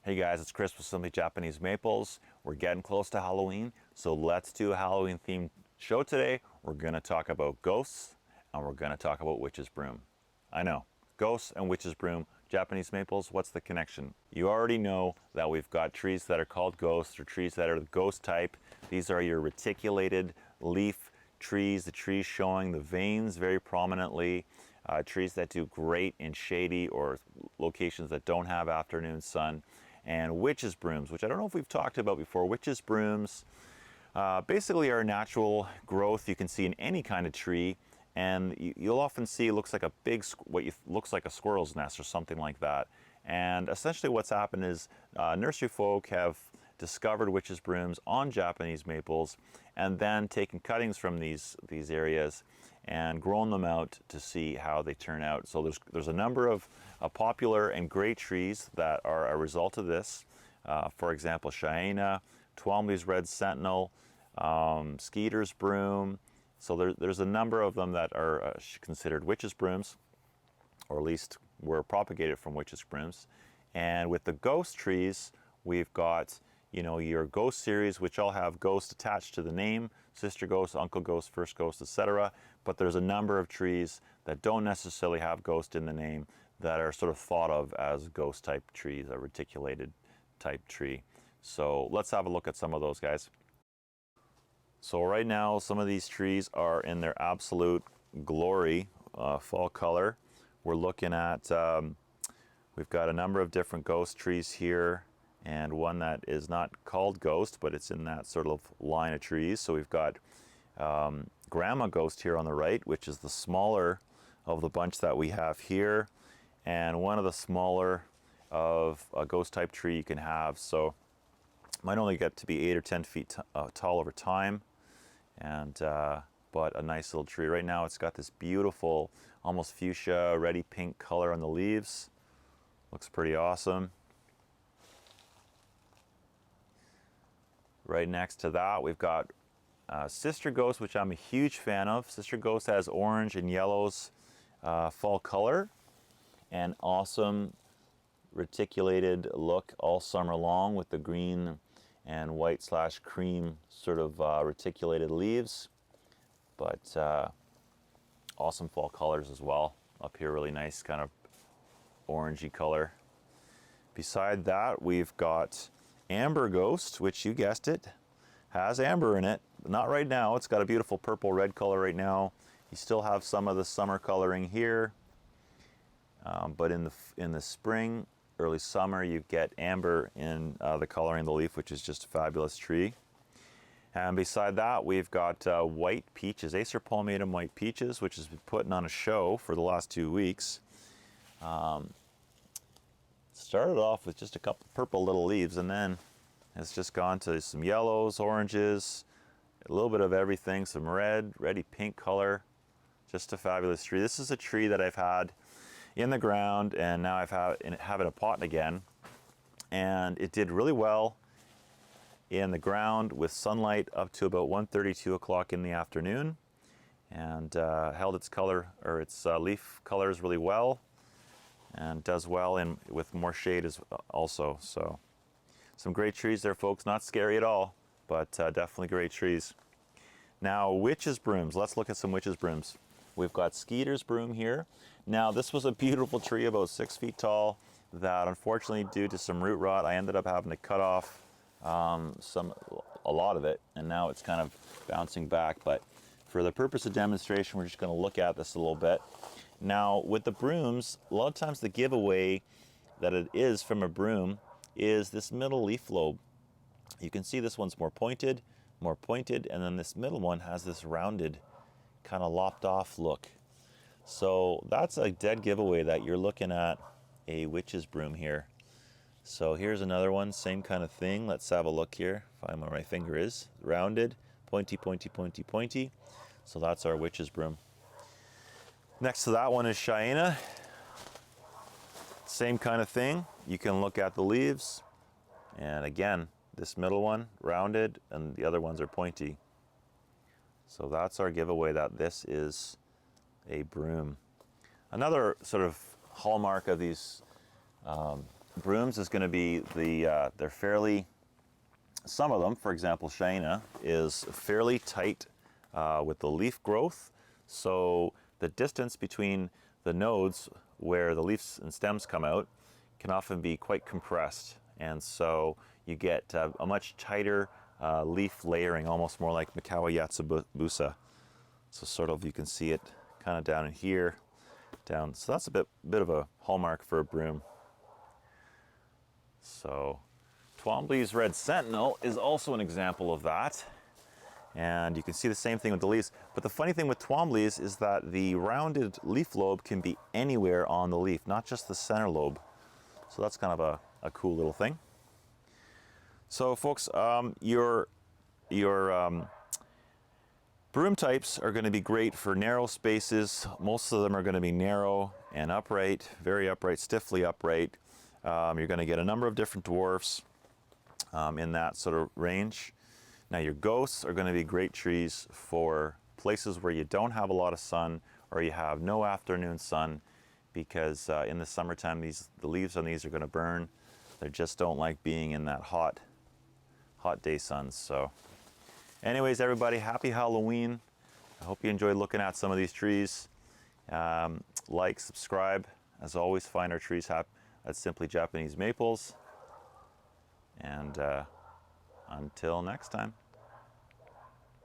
Hey guys, it's Chris with Simply Japanese Maples. We're getting close to Halloween, so let's do a Halloween themed show today. We're gonna talk about ghosts and we're gonna talk about witch's broom. I know, ghosts and witch's broom, Japanese maples, what's the connection? You already know that we've got trees that are called ghosts or trees that are the ghost type. These are your reticulated leaf trees, the trees showing the veins very prominently. Trees that do great in shady or locations that don't have afternoon sun. And witch's brooms, which I don't know if we've talked about before. Witch's brooms basically are natural growth you can see in any kind of tree, and you'll often see it looks like a big, looks like a squirrel's nest or something like that. And essentially what's happened is nursery folk have discovered witch's brooms on Japanese maples and then taken cuttings from these areas and grown them out to see how they turn out. So there's a number of popular and great trees that are a result of this. For example, Shaina, Twombley's red Sentinel, Skeeters Broom. So there's a number of them that are considered witch's brooms, or at least were propagated from witch's brooms. And with the ghost trees, we've got your ghost series, which all have ghost attached to the name, sister ghost, uncle ghost, first ghost, etc. But there's a number of trees that don't necessarily have ghost in the name that are sort of thought of as ghost type trees, a reticulated type tree. So let's have a look at some of those guys. So right now, some of these trees are in their absolute glory, fall color. We're looking at, we've got a number of different ghost trees here, and one that is not called ghost, but it's in that sort of line of trees. So we've got grandma ghost here on the right, which is the smaller of the bunch that we have here, and one of the smaller of a ghost type tree you can have. So might only get to be 8 or 10 feet tall over time, and but a nice little tree. Right now it's got this beautiful, almost fuchsia, reddy pink color on the leaves. Looks pretty awesome. Right next to that, we've got Sister Ghost, which I'm a huge fan of. Sister Ghost has orange and yellows fall color, and awesome reticulated look all summer long with the green and white / cream sort of reticulated leaves. But awesome fall colors as well. Up here, really nice kind of orangey color. Beside that, we've got Amber Ghost, which you guessed it, has amber in it. Not right now. It's got a beautiful purple red color right now. You still have some of the summer coloring here, but in the spring, early summer, you get amber in the coloring of the leaf, which is just a fabulous tree. And beside that, we've got white peaches, Acer palmatum white peaches, which has been putting on a show for the last 2 weeks. Started off with just a couple purple little leaves, and then it's just gone to some yellows, oranges, a little bit of everything, some red, reddy pink color. Just a fabulous tree. This is a tree that I've had in the ground, and now I've have it in a pot again. And it did really well in the ground with sunlight up to about 1:30, 2 o'clock in the afternoon, and held its color, or its leaf colors really well, and does well in with more shade as also. So some great trees there, folks. Not scary at all, but definitely great trees. Now, witch's brooms. Let's look at some witch's brooms. We've got Skeeters Broom here. Now, this was a beautiful tree about 6 feet tall that unfortunately, due to some root rot, I ended up having to cut off a lot of it, and now it's kind of bouncing back. But for the purpose of demonstration, we're just going to look at this a little bit. Now, with the brooms, a lot of times the giveaway that it is from a broom is this middle leaf lobe. You can see this one's more pointed, and then this middle one has this rounded, kind of lopped off look. So that's a dead giveaway that you're looking at a witch's broom here. So here's another one, same kind of thing. Let's have a look here, find where my finger is. Rounded, pointy, pointy, pointy, pointy. So that's our witch's broom. Next to that one is Shaina. Same kind of thing. You can look at the leaves, and again, this middle one rounded and the other ones are pointy. So that's our giveaway that this is a broom. Another sort of hallmark of these Brooms is going to be they're fairly, some of them, for example, Shaina, is fairly tight with the leaf growth. So the distance between the nodes where the leaves and stems come out can often be quite compressed. And so you get a much tighter leaf layering, almost more like Mikawa Yatsubusa. So sort of, you can see it kind of down in here, down. So that's a bit of a hallmark for a broom. So Twombley's Red Sentinel is also an example of that. And you can see the same thing with the leaves. But the funny thing with Twombley's is that the rounded leaf lobe can be anywhere on the leaf, not just the center lobe. So that's kind of a cool little thing. So folks, your broom types are going to be great for narrow spaces. Most of them are going to be narrow and upright, very upright, stiffly upright. You're going to get a number of different dwarfs in that sort of range. Now your ghosts are going to be great trees for places where you don't have a lot of sun or you have no afternoon sun, because in the summertime the leaves on these are going to burn. They just don't like being in that hot day sun. So anyways, everybody, happy Halloween. I hope you enjoyed looking at some of these trees. Like, subscribe. As always, find our trees at Simply Japanese Maples. And until next time.